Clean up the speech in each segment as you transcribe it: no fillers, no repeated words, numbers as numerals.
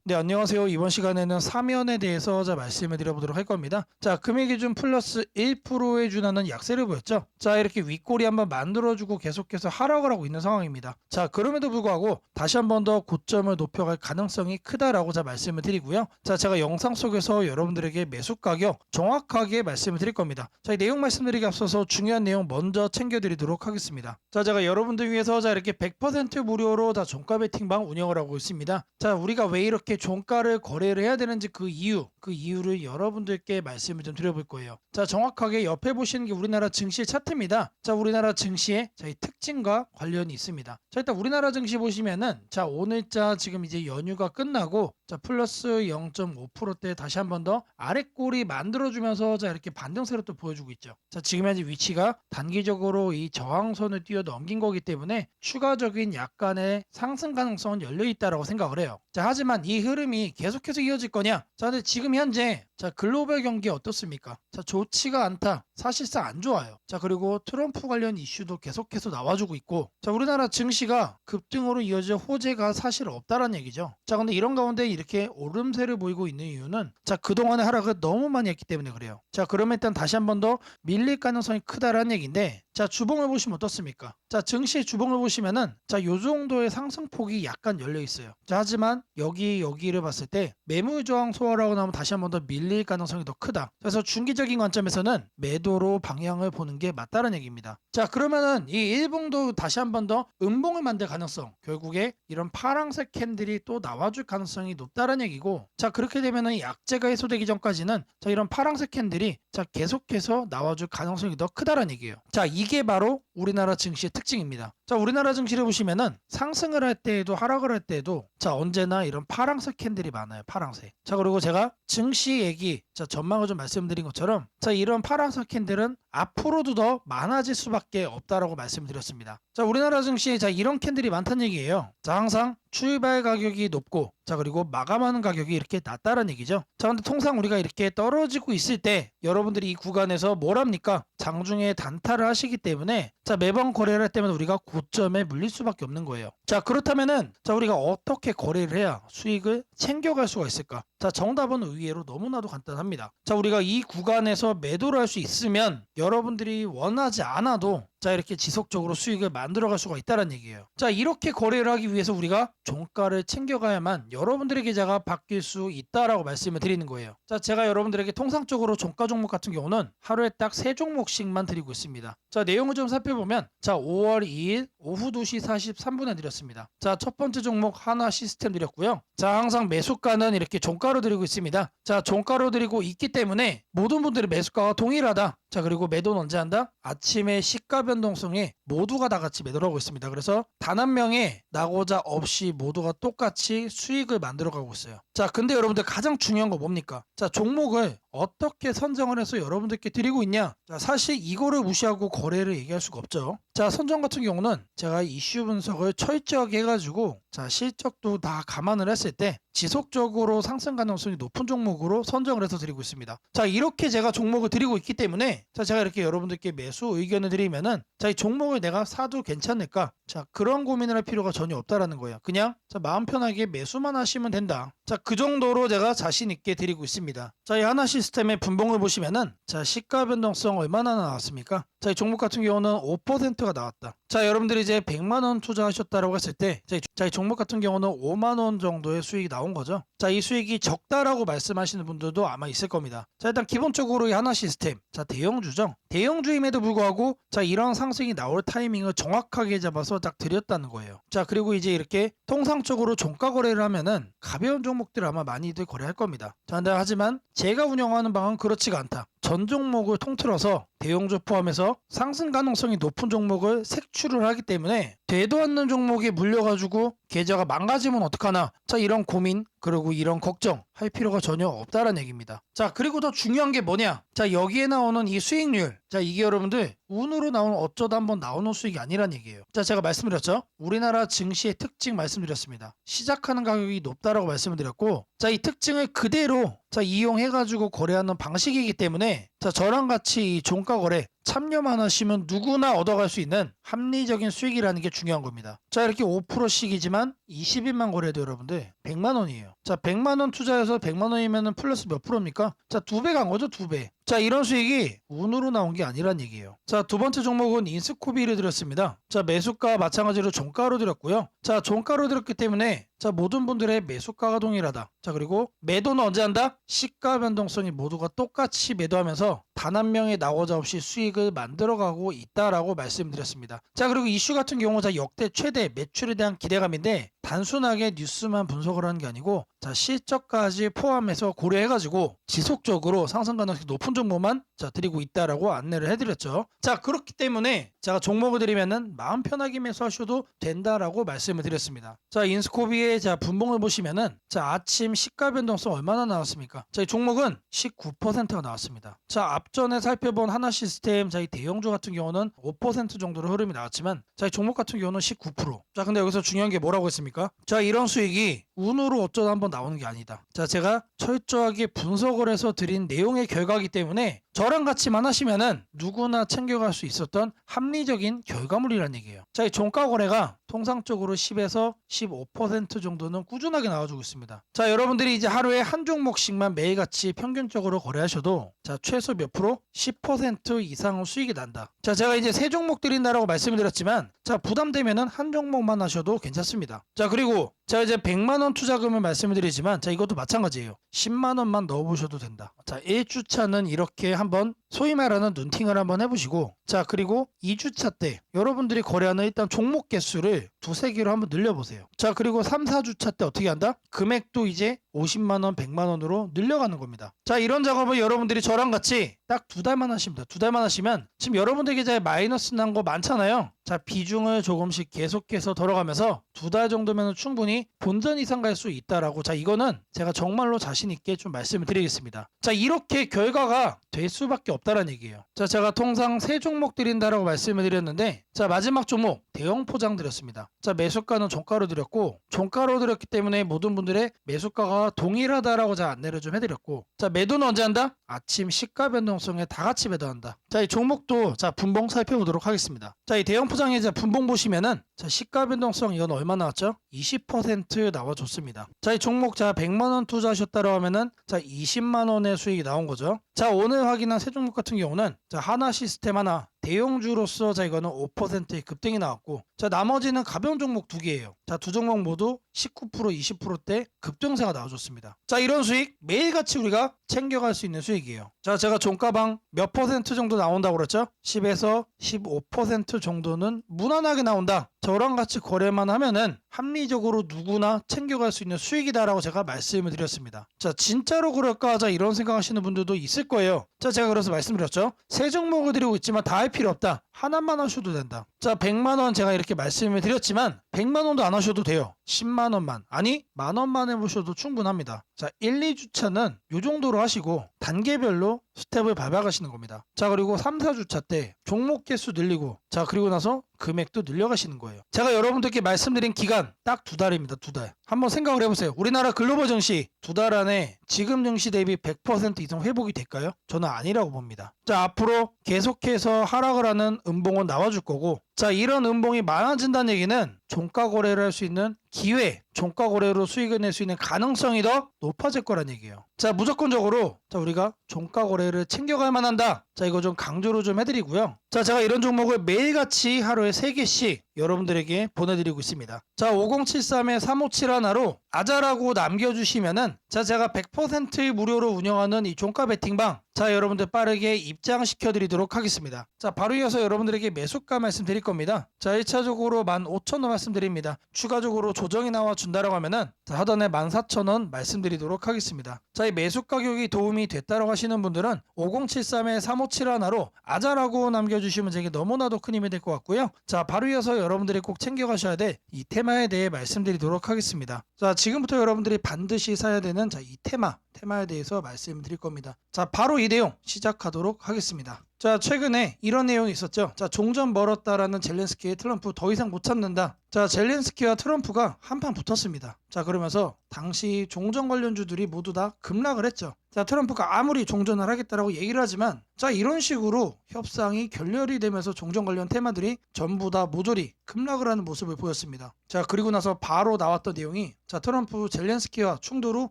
네, 안녕하세요. 이번 시간에는 사면에 대해서 말씀을 드려보도록 할 겁니다. 자, 금일 기준 플러스 1%에 준하는 약세를 보였죠. 자, 이렇게 윗꼬리 한번 만들어주고 계속해서 하락을 하고 있는 상황입니다. 자, 그럼에도 불구하고 다시 한 번 더 고점을 높여갈 가능성이 크다라고 말씀을 드리고요. 자, 제가 영상 속에서 여러분들에게 매수 가격 정확하게 말씀을 드릴 겁니다. 자, 이 내용 말씀드리기 앞서서 중요한 내용 먼저 챙겨드리도록 하겠습니다. 자, 제가 여러분들 위해서 이렇게 100% 무료로 종가 베팅방 운영을 하고 있습니다. 자, 우리가 왜 이렇게 종가를 거래를 해야 되는지 그 이유를 여러분들께 말씀을 좀 드려볼 거예요. 자, 정확하게 옆에 보시는 게 우리나라 증시 차트입니다. 자, 우리나라 증시의 이 특징과 관련이 있습니다. 자, 일단 우리나라 증시 보시면은 자, 오늘자 지금 이제 연휴가 끝나고 자, 플러스 0.5%대 다시 한 번 더 아랫골이 만들어주면서 자, 이렇게 반등세로 또 보여주고 있죠. 자, 지금 현재 위치가 단기적으로 이 저항선을 뛰어 넘긴 거기 때문에 추가적인 약간의 상승 가능성은 열려 있다라고 생각을 해요. 자, 하지만 이 흐름이 계속해서 이어질 거냐? 자, 근데 지금 현재 자, 글로벌 경기 어떻습니까? 자, 좋지가 않다. 사실상 안 좋아요. 자, 그리고 트럼프 관련 이슈도 계속해서 나와주고 있고, 자, 우리나라 증시가 급등으로 이어질 호재가 사실 없다라는 얘기죠. 자, 근데 이런 가운데 이렇게 오름세를 보이고 있는 이유는 자, 그동안의 하락을 너무 많이 했기 때문에 그래요. 자, 그러면 일단 다시 한 번 더 밀릴 가능성이 크다라는 얘기인데, 자, 주봉을 보시면 어떻습니까? 자, 증시의 주봉을 보시면은 자, 요 정도의 상승폭이 약간 열려 있어요. 자, 하지만 여기를 봤을 때 매물 저항 소화라고 나오면 다시 한 번 더 밀릴 가능성이 더 크다. 그래서 중기적인 관점에서는 매도로 방향을 보는 게 맞다는 얘기입니다. 자, 그러면은 이 일봉도 다시 한 번 더 음봉을 만들 가능성, 결국에 이런 파란색 캔들이 또 나와줄 가능성이 높다는 얘기고, 자, 그렇게 되면은 약재가 해소되기 전까지는 자, 이런 파란색 캔들이 자, 계속해서 나와줄 가능성이 더 크다는 얘기예요. 자, 이게 바로 우리나라 증시의 특징입니다. 자, 우리나라 증시를 보시면은 상승을 할 때에도 하락을 할 때에도 자, 언제나 이런 파란색 캔들이 많아요. 파란색. 자, 그리고 제가 증시 얘기 자, 전망을 좀 말씀드린 것처럼 자, 이런 파란색 캔들은 앞으로도 더 많아질 수밖에 없다라고 말씀드렸습니다. 자, 우리나라 증시에 자, 이런 캔들이 많다는 얘기예요. 자, 항상 출발 가격이 높고 자, 그리고 마감하는 가격이 이렇게 낮다는 얘기죠. 자, 근데 통상 우리가 이렇게 떨어지고 있을 때 여러분들이 이 구간에서 뭘 합니까? 장중에 단타를 하시기 때문에 자, 매번 거래를 할 때면 우리가 고점에 물릴 수밖에 없는 거예요. 자, 그렇다면은 자, 우리가 어떻게 거래를 해야 수익을 챙겨갈 수가 있을까? 자, 정답은 의외로 너무나도 간단합니다. 자, 우리가 이 구간에서 매도를 할 수 있으면 여러분들이 원하지 않아도 자, 이렇게 지속적으로 수익을 만들어갈 수가 있다는 얘기예요. 자, 이렇게 거래를 하기 위해서 우리가 종가를 챙겨가야만 여러분들의 계좌가 바뀔 수 있다라고 말씀을 드리는 거예요. 자, 제가 여러분들에게 통상적으로 종가 종목 같은 경우는 하루에 딱 3종목씩만 드리고 있습니다. 자, 내용을 좀 살펴보면 자, 5월 2일 오후 2시 43분에 드렸습니다. 자, 첫 번째 종목 하나 시스템 드렸고요. 자, 항상 매수가는 이렇게 종가로 드리고 있습니다. 자, 종가로 드리고 있기 때문에 모든 분들의 매수가가 동일하다. 자, 그리고 매도는 언제 한다? 아침에 시가 변동성에 모두가 다 같이 매도를 하고 있습니다. 그래서 단 한 명의 나고자 없이 모두가 똑같이 수익을 만들어가고 있어요. 자, 근데 여러분들 가장 중요한 거 뭡니까? 자, 종목을 어떻게 선정을 해서 여러분들께 드리고 있냐? 자, 사실 이거를 무시하고 거래를 얘기할 수가 없죠. 자, 선정 같은 경우는 제가 이슈 분석을 철저하게 해가지고 자, 실적도 다 감안을 했을 때 지속적으로 상승 가능성이 높은 종목으로 선정을 해서 드리고 있습니다. 자, 이렇게 제가 종목을 드리고 있기 때문에 자, 제가 이렇게 여러분들께 매수 의견을 드리면은 자, 이 종목을 내가 사도 괜찮을까? 자, 그런 고민을 할 필요가 전혀 없다라는 거예요. 그냥 자, 마음 편하게 매수만 하시면 된다. 자, 그 정도로 제가 자신 있게 드리고 있습니다. 자, 이 하나 시스템의 분봉을 보시면은 자, 시가 변동성 얼마나 나왔습니까? 자, 이 종목 같은 경우는 5%가 나왔다. 자, 여러분들이 이제 100만 원 투자하셨다라고 했을 때 자, 이 종목 같은 경우는 5만 원 정도의 수익이 나온 거죠. 자, 이 수익이 적다라고 말씀하시는 분들도 아마 있을 겁니다. 자, 일단 기본적으로 이 하나 시스템 자, 대형주죠. 대형주임에도 불구하고 자, 이런 상승이 나올 타이밍을 정확하게 잡아서 딱 드렸다는 거예요. 자, 그리고 이제 이렇게 통상적으로 종가 거래를 하면은 가벼운 종목들 아마 많이들 거래할 겁니다. 자, 근데 하지만 제가 운영하는 방은 그렇지가 않다. 전 종목을 통틀어서 대형주 포함해서 상승 가능성이 높은 종목을 색출을 하기 때문에 되도 않는 종목에 물려가지고 계좌가 망가지면 어떡하나 자, 이런 고민 그리고 이런 걱정 할 필요가 전혀 없다는 얘기입니다. 자, 그리고 더 중요한 게 뭐냐? 자, 여기에 나오는 이 수익률 자, 이게 여러분들 운으로 나오는 어쩌다 한번 나오는 수익이 아니란 얘기예요. 자, 제가 말씀드렸죠. 우리나라 증시의 특징 말씀드렸습니다. 시작하는 가격이 높다라고 말씀을 드렸고 자, 이 특징을 그대로 자, 이용해가지고 거래하는 방식이기 때문에 자, 저랑 같이 이 종가 거래 참여만 하시면 누구나 얻어갈 수 있는 합리적인 수익이라는 게 중요한 겁니다. 자, 이렇게 5%씩이지만 20일만 거래해도 여러분들 100만 원이에요. 자, 100만 원 투자해서 100만 원이면 플러스 몇 프로입니까? 자, 2배 간 거죠, 2배. 자, 이런 수익이 운으로 나온 게 아니란 얘기예요. 자, 두 번째 종목은 인스코비를 드렸습니다. 자, 매수가 마찬가지로 종가로 드렸고요. 자, 종가로 드렸기 때문에 자, 모든 분들의 매수가가 동일하다. 자, 그리고 매도는 언제 한다? 시가 변동성이 모두가 똑같이 매도하면서 단 한 명의 낙오자 없이 수익을 만들어가고 있다라고 말씀드렸습니다. 자, 그리고 이슈 같은 경우 자, 역대 최대 매출에 대한 기대감인데 단순하게 뉴스만 분석을 하는 게 아니고 자, 실적까지 포함해서 고려해가지고 지속적으로 상승 가능성이 높은 정보만 자, 드리고 있다라고 안내를 해드렸죠. 자, 그렇기 때문에 제가 종목을 드리면은 마음 편하게 매수하셔도 된다라고 말씀을 드렸습니다. 자, 인스코비의 자, 분봉을 보시면은 자, 아침 시가 변동성 얼마나 나왔습니까? 자, 이 종목은 19%가 나왔습니다. 자, 앞전에 살펴본 하나시스템 자, 이 대형주 같은 경우는 5% 정도로 흐름이 나왔지만 자, 이 종목 같은 경우는 19%. 자, 근데 여기서 중요한 게 뭐라고 했습니까? 자, 이런 수익이 운으로 어쩌다 한번 나오는 게 아니다. 자, 제가 철저하게 분석을 해서 드린 내용의 결과이기 때문에 저랑 같이만 하시면은 누구나 챙겨갈 수 있었던 합리적인 결과물이란 얘기예요. 자, 이 종가 거래가 통상적으로 10에서 15% 정도는 꾸준하게 나와주고 있습니다. 자, 여러분들이 이제 하루에 한 종목씩만 매일같이 평균적으로 거래하셔도 자, 최소 몇 프로? 10% 이상 수익이 난다. 자, 제가 이제 세 종목 드린다라고 말씀을 드렸지만 자, 부담되면은 한 종목만 하셔도 괜찮습니다. 자, 그리고 자, 이제 100만 원 투자금을 말씀을 드리지만 자, 이것도 마찬가지예요. 10만 원만 넣어보셔도 된다. 자, 1주차는 이렇게 한번 소위 말하는 눈팅을 한번 해보시고 자, 그리고 2주차 때 여러분들이 거래하는 일단 종목 개수를 두세 개로 한번 늘려보세요. 자, 그리고 3, 4주차 때 어떻게 한다? 금액도 이제 50만 원, 100만 원으로 늘려가는 겁니다. 자, 이런 작업을 여러분들이 저랑 같이 딱 2달만 하십니다. 2달만 하시면 지금 여러분들 계좌에 마이너스 난 거 많잖아요. 자, 비중을 조금씩 계속해서 덜어가면서 2달 정도면 충분히 본전 이상 갈 수 있다라고 자, 이거는 제가 정말로 자신 있게 좀 말씀을 드리겠습니다. 자, 이렇게 결과가 될 수밖에 없다는 얘기예요. 자, 제가 통상 세 종목 드린다라고 말씀을 드렸는데 자, 마지막 종목 대형 포장 드렸습니다. 자, 매수가는 종가로 드렸고 종가로 드렸기 때문에 모든 분들의 매수가가 동일하다라고 제가 안내를 좀 해드렸고 자, 매도는 언제 한다? 아침 시가 변동성에 다 같이 매도한다. 자, 이 종목도 자, 분봉 살펴보도록 하겠습니다. 자, 이 대형 포장의 자, 분봉 보시면은 자, 시가 변동성 이건 얼마 나왔죠? 20% 나와줬습니다. 자, 이 종목 자, 100만 원 투자하셨다고 하면은 자, 20만 원의 수익이 나온 거죠. 자, 오늘 확인한 세 종목 같은 경우는 자, 하나 시스템 하나 대형주로서 자, 이거는 5%의 급등이 나왔고 자, 나머지는 가벼운 종목 두 개예요. 자, 두 종목 모두 19% 20%대 급등세가 나와줬습니다. 자, 이런 수익 매일같이 우리가 챙겨갈 수 있는 수익이에요. 자, 제가 종가방 몇 퍼센트 정도 나온다고 그랬죠? 10에서 15% 정도는 무난하게 나온다. 저랑 같이 거래만 하면은 합리적으로 누구나 챙겨갈 수 있는 수익이다라고 제가 말씀을 드렸습니다. 자, 진짜로 그럴까? 자, 이런 생각하시는 분들도 있을 거예요. 자, 제가 그래서 말씀드렸죠. 세 종목을 드리고 있지만 다 할 필요 없다. 하나만 하셔도 된다. 자, 100만 원 제가 이렇게 말씀을 드렸지만 100만 원도 안 하셔도 돼요. 10만 원만 아니 만 원만 해보셔도 충분합니다. 자, 1, 2주차는 이 정도로 하시고 단계별로 스텝을 밟아가시는 겁니다. 자, 그리고 3, 4주차 때 종목 개수 늘리고 자, 그리고 나서 금액도 늘려가시는 거예요. 제가 여러분들께 말씀드린 기간 딱 2달입니다. 2달. 한번 생각을 해보세요. 우리나라 글로벌 증시 2달 안에 지금 증시 대비 100% 이상 회복이 될까요? 저는 아니라고 봅니다. 자, 앞으로 계속해서 하락을 하는 음봉은 나와줄 거고 자, 이런 음봉이 많아진다는 얘기는 종가 거래를 할 수 있는 기회, 종가 거래로 수익을 낼 수 있는 가능성이 더 높아질 거란 얘기예요. 자, 무조건적으로 자, 우리가 종가 거래를 챙겨갈 만한다. 자, 이거 좀 강조를 좀 해드리고요. 자, 제가 이런 종목을 매일같이 하루에 3개씩 여러분들에게 보내드리고 있습니다. 자, 5073-3571로 아자라고 남겨주시면은 자, 제가 100% 무료로 운영하는 이 종가 베팅방 자, 여러분들 빠르게 입장시켜 드리도록 하겠습니다. 자, 바로 이어서 여러분들에게 매수가 말씀드릴 겁니다. 자, 1차적으로 15,000원 말씀드립니다. 추가적으로 조정이 나와 준다라고 하면은 자, 하단에 14,000원 말씀드리도록 하겠습니다. 자, 이 매수 가격이 도움이 됐다라고 하시는 분들은 5073-3571로 아자라고 남겨주시면 제게 너무나도 큰 힘이 될 것 같고요. 자, 바로 이어서 여러분들이 꼭 챙겨가셔야 될 이 테마에 대해 말씀드리도록 하겠습니다. 자, 지금부터 여러분들이 반드시 사야 되는 자, 이 테마에 대해서 말씀드릴 겁니다. 자, 바로 이 내용 시작하도록 하겠습니다. 자, 최근에 이런 내용이 있었죠. 자, 종전 멀었다라는 젤렌스키의 트럼프 더 이상 못 참는다. 자, 젤렌스키와 트럼프가 한판 붙었습니다. 자, 그러면서 당시 종전 관련주들이 모두 다 급락을 했죠. 자, 트럼프가 아무리 종전을 하겠다라고 얘기를 하지만 자, 이런 식으로 협상이 결렬이 되면서 종전 관련 테마들이 전부 다 모조리 급락을 하는 모습을 보였습니다. 자, 그리고 나서 바로 나왔던 내용이 자, 트럼프 젤렌스키와 충돌 후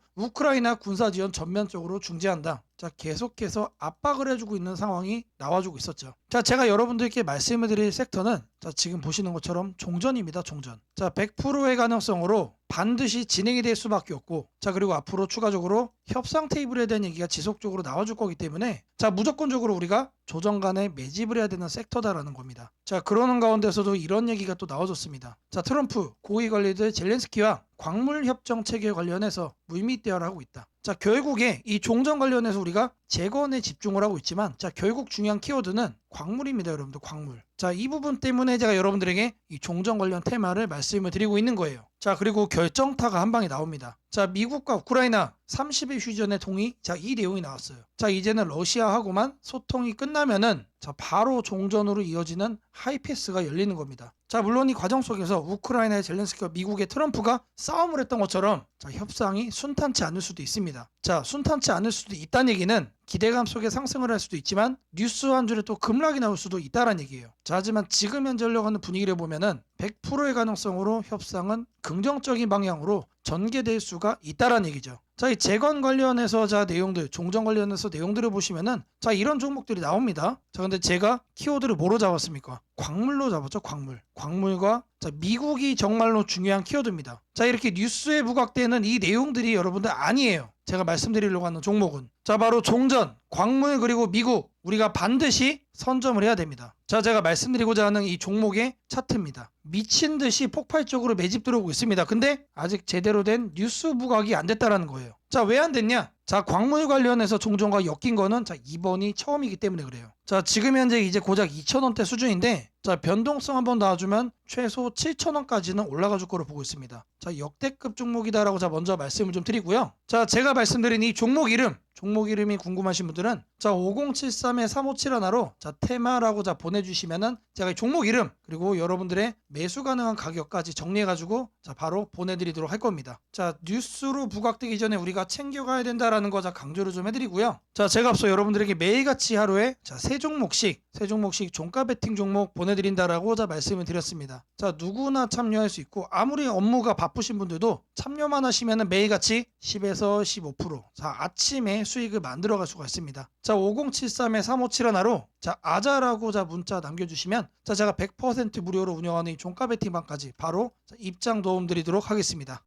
우크라이나 군사 지원 전면적으로 중지한다. 자, 계속해서 압박을 해주고 있는 상황이 나와주고 있었죠. 자, 제가 여러분들께 말씀을 드릴 섹터는 자, 지금 보시는 것처럼 종전입니다. 종전. 자, 100%의 가능성으로 반드시 진행이 될 수밖에 없고 자, 그리고 앞으로 추가적으로 협상 테이블에 대한 얘기가 지속적으로 나와줄 거기 때문에 자, 무조건적으로 우리가 조정 간에 매집을 해야 되는 섹터다라는 겁니다. 자, 그러는 가운데서도 이런 얘기가 또 나와줬습니다. 자, 트럼프 고위 관리들 젤렌스키와 광물 협정 체계 관련해서 물밑대화를 하고 있다. 자, 결국에 이 종전 관련해서 우리가 재건에 집중을 하고 있지만 자, 결국 중요한 키워드는 광물입니다. 여러분들, 광물. 자, 이 부분 때문에 제가 여러분들에게 이 종전 관련 테마를 말씀을 드리고 있는 거예요. 자, 그리고 결정타가 한 방에 나옵니다. 자, 미국과 우크라이나 30일 휴전의 동의. 자, 이 내용이 나왔어요. 자, 이제는 러시아하고만 소통이 끝나면은 자, 바로 종전으로 이어지는 하이패스가 열리는 겁니다. 자, 물론 이 과정 속에서 우크라이나의 젤렌스키와 미국의 트럼프가 싸움을 했던 것처럼 자, 협상이 순탄치 않을 수도 있습니다. 자, 순탄치 않을 수도 있다는 얘기는 기대감 속에 상승을 할 수도 있지만 뉴스 한 줄에 또 급락이 나올 수도 있다는 얘기예요. 자, 하지만 지금 현재 흘러가는 분위기를 보면은 100%의 가능성으로 협상은 긍정적인 방향으로 전개될 수가 있다는 얘기죠. 자, 이 재건 관련해서 자, 내용들, 종전 관련해서 내용들을 보시면은 자, 이런 종목들이 나옵니다. 자, 근데 제가 키워드를 뭐로 잡았습니까? 광물로 잡았죠. 광물. 광물과 자, 미국이 정말로 중요한 키워드입니다. 자, 이렇게 뉴스에 부각되는 이 내용들이 여러분들 아니에요. 제가 말씀드리려고 하는 종목은 자, 바로 종전, 광물, 그리고 미국, 우리가 반드시 선점을 해야 됩니다. 자, 제가 말씀드리고자 하는 이 종목의 차트입니다. 미친 듯이 폭발적으로 매집 들어오고 있습니다. 근데 아직 제대로 된 뉴스 부각이 안 됐다라는 거예요. 자, 왜 안 됐냐? 자, 광물 관련해서 종전과 엮인 거는 자, 이번이 처음이기 때문에 그래요. 자, 지금 현재 이제 고작 2,000원대 수준인데 자, 변동성 한번 놔주면 최소 7,000원까지는 올라가 줄 거로 보고 있습니다. 자, 역대급 종목이다라고 자, 먼저 말씀을 좀 드리고요. 자, 제가 말씀드린 이 종목 이름이 궁금하신 분들은 자, 5073-3571로 자, 테마라고 자, 보내주시면은 제가 이 종목 이름 그리고 여러분들의 매수 가능한 가격까지 정리해가지고 자, 바로 보내드리도록 할 겁니다. 자, 뉴스로 부각되기 전에 우리가 챙겨가야 된다라는 거 자, 강조를 좀 해드리고요. 자, 제가 앞서 여러분들에게 매일같이 하루에 자, 세 종목씩 종가 베팅 종목 보내드린다라고 자, 말씀을 드렸습니다. 자, 누구나 참여할 수 있고 아무리 업무가 바쁘신 분들도 참여만 하시면은 매일같이 10에서 15% 자, 아침에 수익을 만들어갈 수가 있습니다. 자, 5073-3571로 자, 아자라고 자, 문자 남겨주시면 자, 제가 100% 무료로 운영하는 이 종가 베팅방까지 바로 자, 입장 도움 드리도록 하겠습니다.